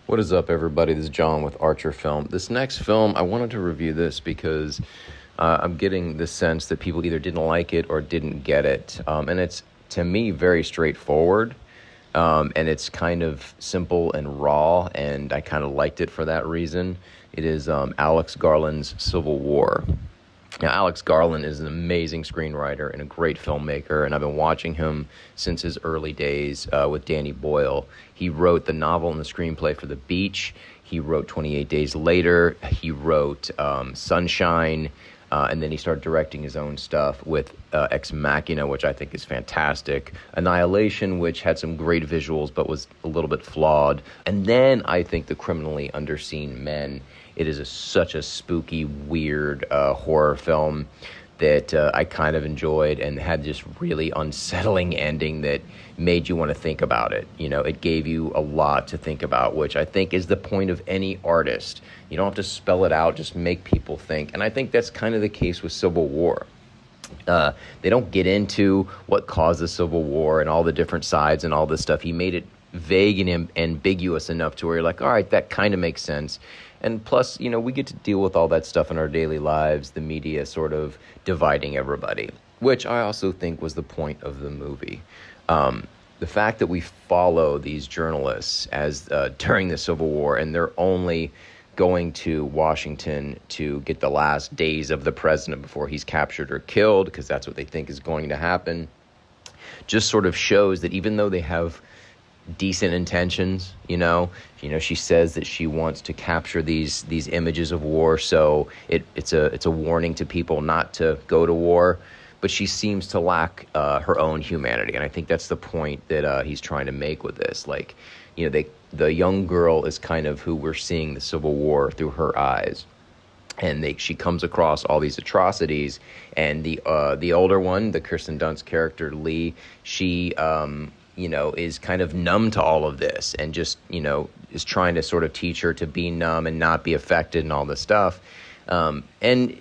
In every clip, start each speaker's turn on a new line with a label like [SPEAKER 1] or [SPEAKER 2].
[SPEAKER 1] What is up, everybody? This is John with Archer Film. This next film, I wanted to review this because I'm getting the sense that people either didn't like it or didn't get it. And it's, to me, very straightforward. And it's kind of simple and raw, and I kind of liked it for that reason. It is Alex Garland's Civil War. Now, Alex Garland is an amazing screenwriter and a great filmmaker, and I've been watching him since his early days with Danny Boyle. He wrote the novel and the screenplay for The Beach. He wrote 28 Days Later. He wrote Sunshine, and then he started directing his own stuff with Ex Machina, which I think is fantastic. Annihilation, which had some great visuals but was a little bit flawed. And then I think The Criminally Underseen Men. It is such a spooky, weird horror film that I kind of enjoyed and had this really unsettling ending that made you want to think about it. You know, it gave you a lot to think about, which I think is the point of any artist. You don't have to spell it out, just make people think. And I think that's kind of the case with Civil War. They don't get into what caused the Civil War and all the different sides and all this stuff. He made it vague and ambiguous enough to where you're like, all right, that kind of makes sense. And plus, you know, we get to deal with all that stuff in our daily lives, the media sort of dividing everybody, which I also think was the point of the movie. The fact that we follow these journalists as during the Civil War, and they're only going to Washington to get the last days of the president before he's captured or killed, because that's what they think is going to happen, just sort of shows that even though they have decent intentions, you know, she says that she wants to capture these images of war, so it's a warning to people not to go to war, but she seems to lack her own humanity, and I think that's the point that he's trying to make with this. Like, you know, the young girl is kind of who we're seeing the Civil War through her eyes, and she comes across all these atrocities, and the older one, the Kirsten Dunst character Lee, she is kind of numb to all of this and just, is trying to sort of teach her to be numb and not be affected and all this stuff. And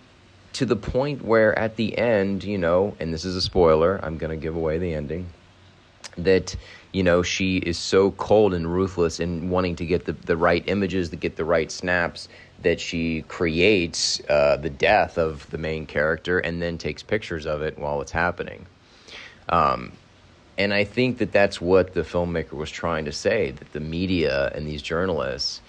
[SPEAKER 1] to the point where at the end, and this is a spoiler, I'm going to give away the ending, that, she is so cold and ruthless in wanting to get the right images, to get the right snaps, that she creates the death of the main character and then takes pictures of it while it's happening. And I think that that's what the filmmaker was trying to say, that the media and these journalists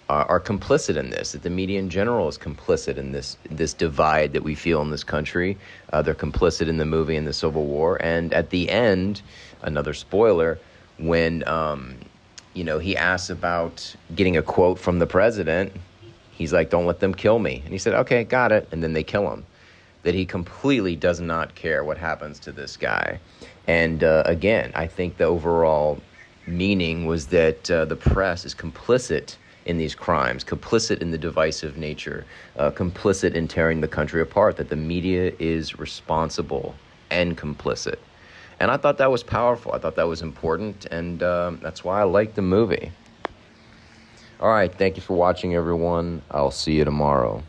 [SPEAKER 1] are complicit in this, that the media in general is complicit in this divide that we feel in this country. They're complicit in the movie and the Civil War. And at the end, another spoiler, when he asks about getting a quote from the president, he's like, "Don't let them kill me." And he said, "Okay, got it." And then they kill him. That he completely does not care what happens to this guy. And again, I think the overall meaning was that the press is complicit in these crimes, complicit in the divisive nature, complicit in tearing the country apart, that the media is responsible and complicit. And I thought that was powerful. I thought that was important, and that's why I liked the movie. All right, thank you for watching, everyone. I'll see you tomorrow.